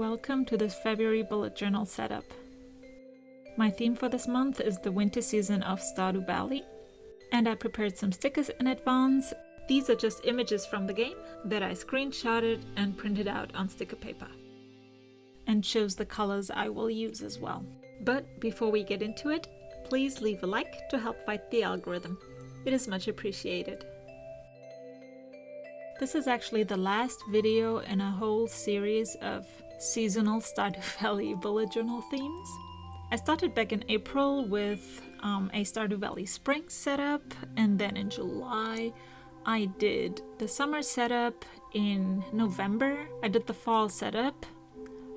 Welcome to this February bullet journal setup. My theme for this month is the winter season of Stardew Valley, and I prepared some stickers in advance. These are just images from the game that I screenshotted and printed out on sticker paper, and shows the colors I will use as well. But before we get into it, please leave a like to help fight the algorithm. It is much appreciated. This is actually the last video in a whole series of seasonal Stardew Valley bullet journal themes. I started back in April with a Stardew Valley spring setup, and then in July I did the summer setup. In November I did the fall setup.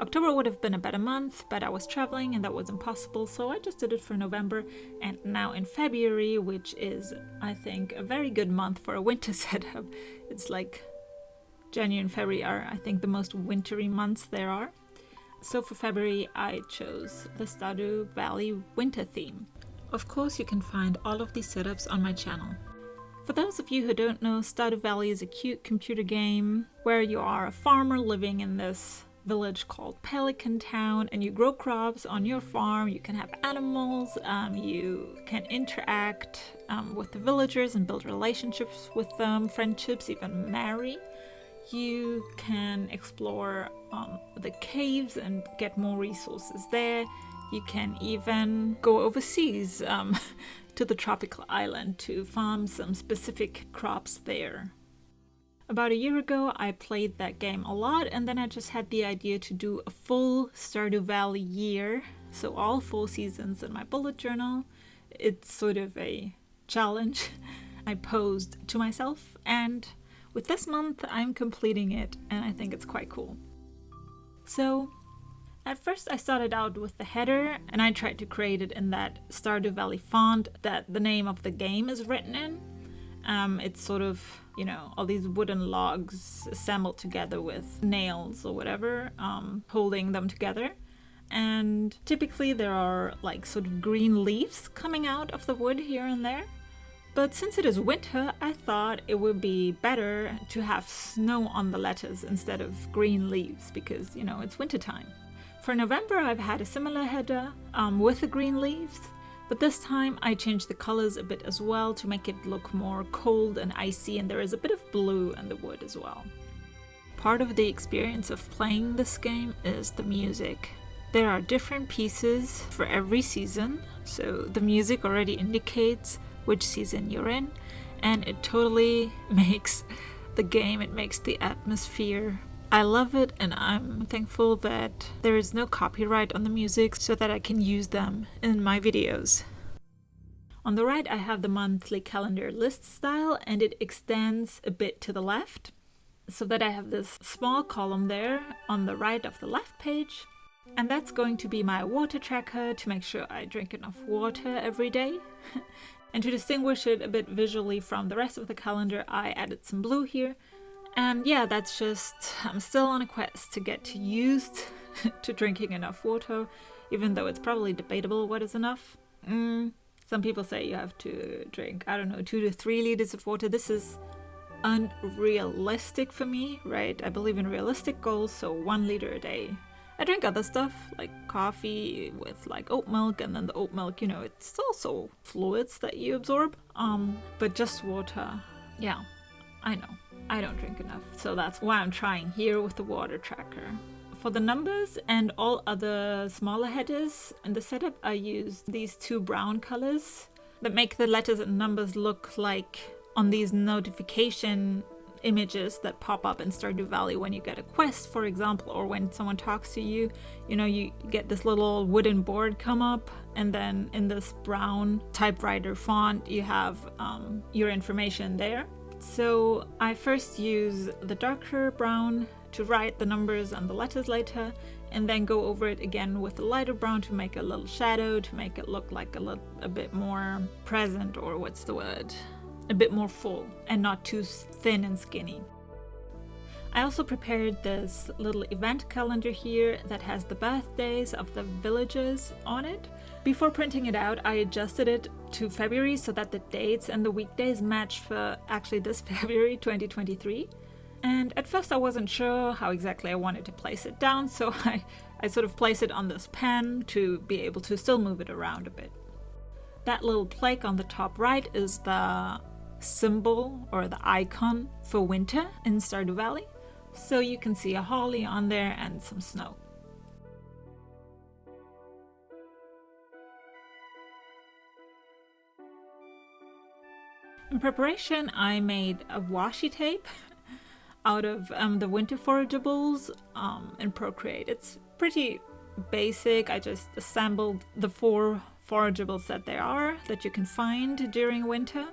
October would have been a better month, but I was traveling and that was impossible, so I just did it for November. And now in February, which is, I think, a very good month for a winter setup. It's like January and February are, I think, the most wintry months there are. So for February, I chose the Stardew Valley winter theme. Of course, you can find all of these setups on my channel. For those of you who don't know, Stardew Valley is a cute computer game where you are a farmer living in this village called Pelican Town, and you grow crops on your farm. You can have animals, you can interact with the villagers and build relationships with them, friendships, even marry. You can explore the caves and get more resources there. You can even go overseas to the tropical island to farm some specific crops there. About a year ago, I played that game a lot, and then I just had the idea to do a full Stardew Valley year, so all 4 seasons in my bullet journal. It's sort of a challenge I posed to myself, and with this month, I'm completing it, and I think it's quite cool. So, at first I started out with the header, and I tried to create it in that Stardew Valley font that the name of the game is written in. It's sort of, all these wooden logs assembled together with nails or whatever, holding them together. And typically there are like sort of green leaves coming out of the wood here and there. But since it is winter, I thought it would be better to have snow on the letters instead of green leaves because, it's wintertime. For November, I've had a similar header with the green leaves. But this time I changed the colors a bit as well to make it look more cold and icy, and there is a bit of blue in the wood as well. Part of the experience of playing this game is the music. There are different pieces for every season, so the music already indicates which season you're in, and it totally makes the game, it makes the atmosphere. I love it, and I'm thankful that there is no copyright on the music so that I can use them in my videos. On the right I have the monthly calendar list style, and it extends a bit to the left so that I have this small column there on the right of the left page, and that's going to be my water tracker to make sure I drink enough water every day. And to distinguish it a bit visually from the rest of the calendar, I added some blue here. And yeah, that's just, I'm still on a quest to get used to drinking enough water, even though it's probably debatable what is enough. Some people say you have to drink, 2 to 3 liters of water. This is unrealistic for me, right? I believe in realistic goals, so 1 liter a day. I drink other stuff, like coffee with like oat milk, and then the oat milk, it's also fluids that you absorb. But just water, yeah, I know. I don't drink enough, so that's why I'm trying here with the water tracker. For the numbers and all other smaller headers in the setup, I used these 2 brown colors that make the letters and numbers look like on these notification images that pop up in Stardew Valley when you get a quest, for example, or when someone talks to you. You get this little wooden board come up, and then in this brown typewriter font you have your information there. So I first use the darker brown to write the numbers and the letters later, and then go over it again with the lighter brown to make a little shadow, to make it look like a bit more present, or what's the word? A bit more full and not too thin and skinny. I also prepared this little event calendar here that has the birthdays of the villagers on it. Before printing it out, I adjusted it to February so that the dates and the weekdays match for actually this February 2023. And at first I wasn't sure how exactly I wanted to place it down, so I sort of place it on this pen to be able to still move it around a bit. That little plaque on the top right is the symbol or the icon for winter in Stardew Valley. So you can see a holly on there and some snow. In preparation, I made a washi tape out of the winter forageables in Procreate. It's pretty basic. I just assembled the 4 forageables that you can find during winter.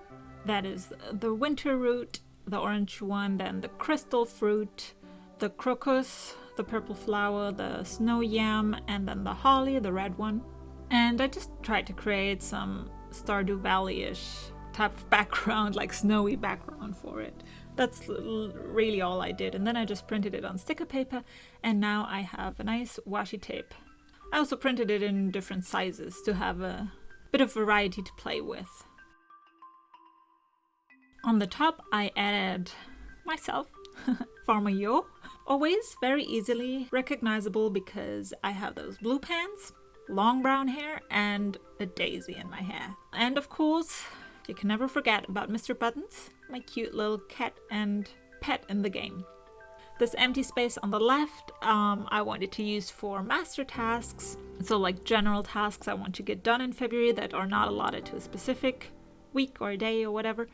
That is the winter root, the orange one, then the crystal fruit, the crocus, the purple flower, the snow yam, and then the holly, the red one. And I just tried to create some Stardew Valley-ish type of background, like snowy background for it. That's really all I did. And then I just printed it on sticker paper, and now I have a nice washi tape. I also printed it in different sizes to have a bit of variety to play with. On the top, I added myself, Farmer Yo. Always very easily recognizable because I have those blue pants, long brown hair, and a daisy in my hair. And of course, you can never forget about Mr. Buttons, my cute little cat and pet in the game. This empty space on the left, I wanted to use for master tasks. So like general tasks I want to get done in February that are not allotted to a specific week or day or whatever.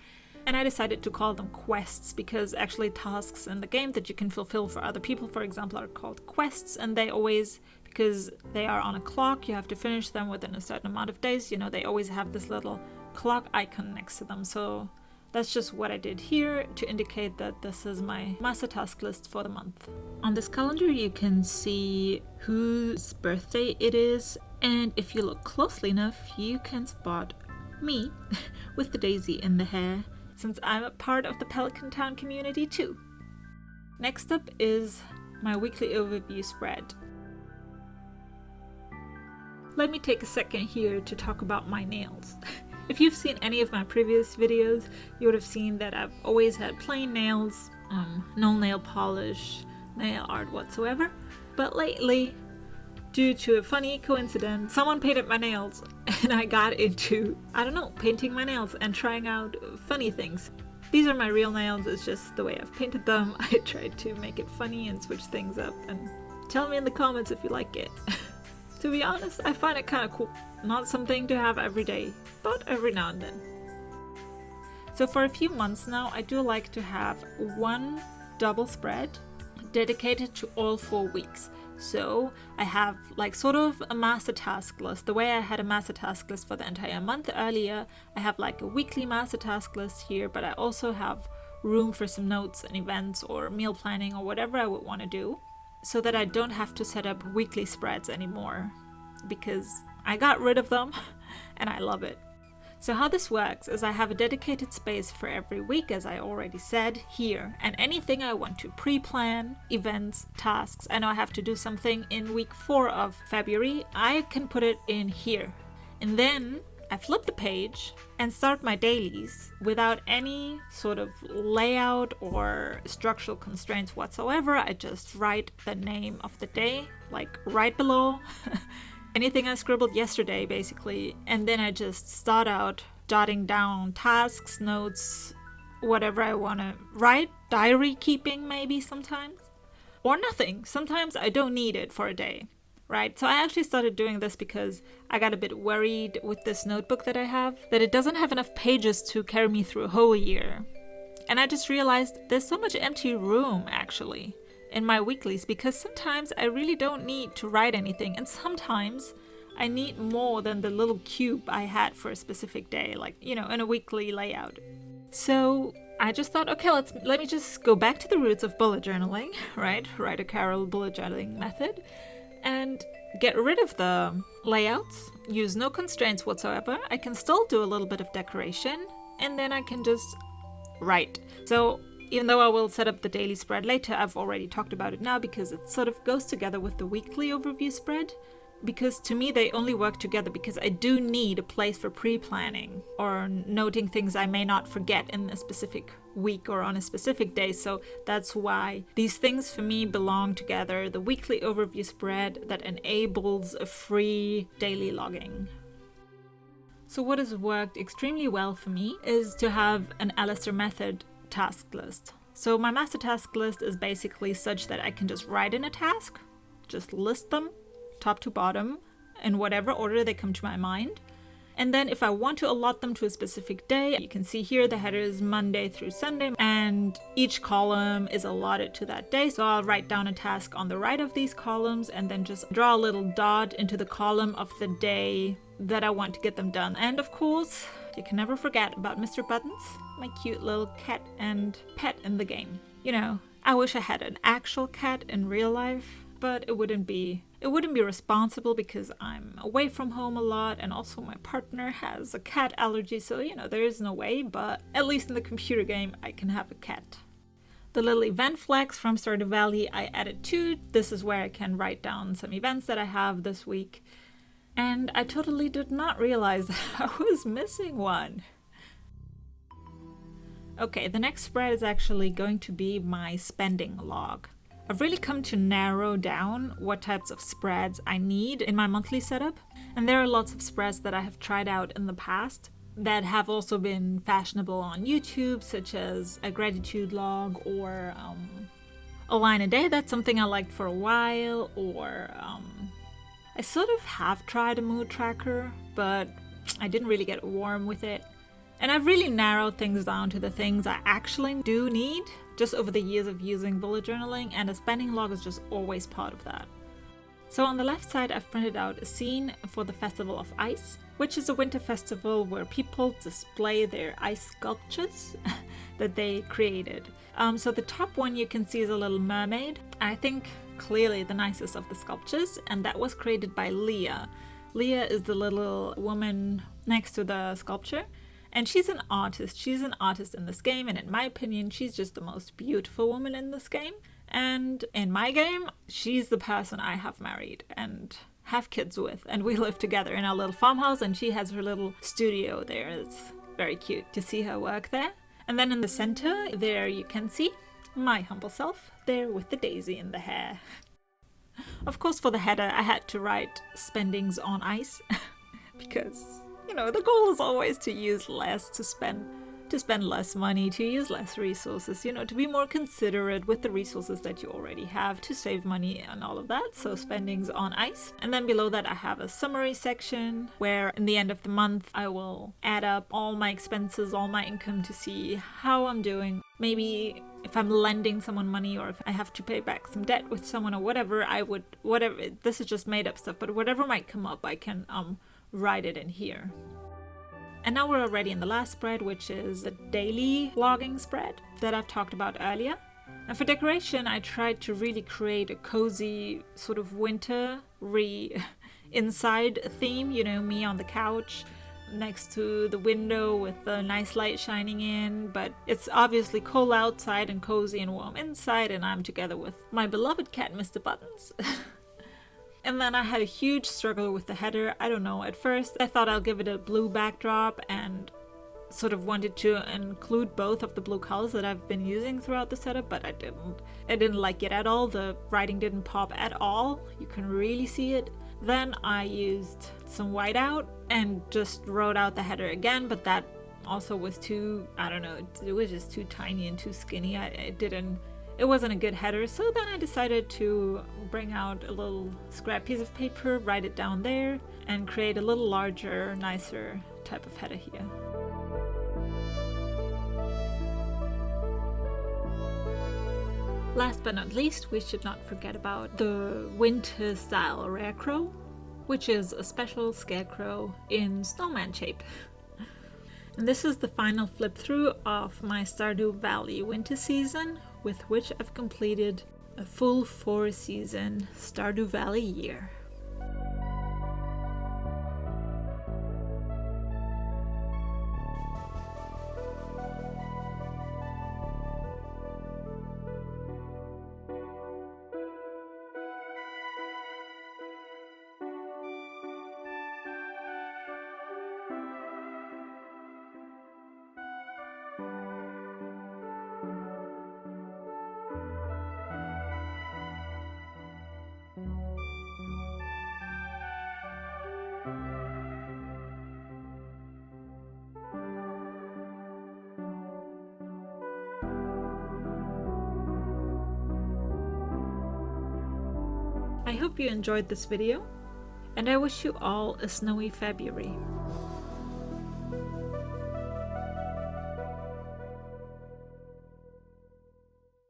And I decided to call them quests because actually tasks in the game that you can fulfill for other people, for example, are called quests. And they always, because they are on a clock, you have to finish them within a certain amount of days. You know, they always have this little clock icon next to them. So that's just what I did here to indicate that this is my master task list for the month. On this calendar you can see whose birthday it is, and if you look closely enough you can spot me with the daisy in the hair, since I'm a part of the Pelican Town community too. Next up is my weekly overview spread. Let me take a second here to talk about my nails. If you've seen any of my previous videos, you would have seen that I've always had plain nails, no nail polish, nail art whatsoever. But lately, due to a funny coincidence, someone painted my nails and I got into, painting my nails and trying out funny things. These are my real nails, it's just the way I've painted them. I tried to make it funny and switch things up, and tell me in the comments if you like it. To be honest, I find it kind of cool. Not something to have every day, but every now and then. So for a few months now, I do like to have one double spread dedicated to all 4 weeks. So I have like sort of a master task list. The way I had a master task list for the entire month earlier, I have like a weekly master task list here, but I also have room for some notes and events or meal planning or whatever I would want to do, so that I don't have to set up weekly spreads anymore, because I got rid of them and I love it. So how this works is I have a dedicated space for every week, as I already said, here, and anything I want to pre-plan, events, tasks, I know I have to do something in week 4 of February, I can put it in here. And then I flip the page and start my dailies without any sort of layout or structural constraints whatsoever. I just write the name of the day, like right below anything I scribbled yesterday basically, and then I just start out jotting down tasks, notes, whatever I want to write, diary keeping maybe sometimes, or nothing. Sometimes I don't need it for a day. Right, so I actually started doing this because I got a bit worried with this notebook that I have, that it doesn't have enough pages to carry me through a whole year. And I just realized there's so much empty room actually in my weeklies, because sometimes I really don't need to write anything, and sometimes I need more than the little cube I had for a specific day, like, in a weekly layout. So I just thought, okay, let me just go back to the roots of bullet journaling, right? Write a Carol bullet journaling method, and get rid of the layouts, use no constraints whatsoever. I can still do a little bit of decoration, and then I can just write. So even though I will set up the daily spread later, I've already talked about it now because it sort of goes together with the weekly overview spread. Because to me they only work together because I do need a place for pre-planning or noting things I may not forget in a specific week or on a specific day, so that's why these things for me belong together. The weekly overview spread that enables a free daily logging. So what has worked extremely well for me is to have an Alistair method task list. So my master task list is basically such that I can just write in a task, just list them top to bottom in whatever order they come to my mind. And then if I want to allot them to a specific day, you can see here the header is Monday through Sunday, and each column is allotted to that day. So I'll write down a task on the right of these columns and then just draw a little dot into the column of the day that I want to get them done. And of course, you can never forget about Mr. Buttons, my cute little cat and pet in the game. You know, I wish I had an actual cat in real life, but it wouldn't be responsible because I'm away from home a lot, and also my partner has a cat allergy, so you know, there is no way, but at least in the computer game I can have a cat. The little event flags from Stardew Valley I added too. This is where I can write down some events that I have this week. And I totally did not realize that I was missing one. Okay, the next spread is actually going to be my spending log. I've really come to narrow down what types of spreads I need in my monthly setup. And there are lots of spreads that I have tried out in the past that have also been fashionable on YouTube, such as a gratitude log or a line a day. That's something I liked for a while. Or I sort of have tried a mood tracker, but I didn't really get warm with it. And I've really narrowed things down to the things I actually do need just over the years of using bullet journaling, and a spending log is just always part of that. So on the left side, I've printed out a scene for the Festival of Ice, which is a winter festival where people display their ice sculptures that they created. So the top one you can see is a little mermaid. I think clearly the nicest of the sculptures, and that was created by Leah. Leah is the little woman next to the sculpture. And she's an artist. She's an artist in this game, and in my opinion, she's just the most beautiful woman in this game. And in my game, she's the person I have married and have kids with, and we live together in our little farmhouse, and she has her little studio there. It's very cute to see her work there. And then in the center, there you can see my humble self, there with the daisy in the hair. Of course, for the header, I had to write spendings on ice, because you know, the goal is always to use less, to spend less money, to use less resources, you know, to be more considerate with the resources that you already have, to save money and all of that. So spendings on ice. And then below that I have a summary section where in the end of the month I will add up all my expenses, all my income, to see how I'm doing. Maybe if I'm lending someone money, or if I have to pay back some debt with someone, or whatever, this is just made up stuff, but whatever might come up, I can write it in here. And now we're already in the last spread, which is the daily logging spread that I've talked about earlier. And for decoration, I tried to really create a cozy sort of winter inside theme, you know, me on the couch next to the window with the nice light shining in, but it's obviously cold outside and cozy and warm inside, and I'm together with my beloved cat, Mr. Buttons. And then I had a huge struggle with the header. I don't know, at first I thought I'll give it a blue backdrop and sort of wanted to include both of the blue colors that I've been using throughout the setup, but I didn't like it at all. The writing didn't pop at all. You can really see it. Then I used some whiteout and just wrote out the header again, but that also was too, I don't know, it was just too tiny and too skinny. It wasn't a good header, so then I decided to bring out a little scrap piece of paper, write it down there, and create a little larger, nicer type of header here. Last but not least, we should not forget about the winter style Scarecrow, which is a special Scarecrow in snowman shape. And this is the final flip through of my Stardew Valley winter season, with which I've completed a full 4-season Stardew Valley year. I hope you enjoyed this video, and I wish you all a snowy February.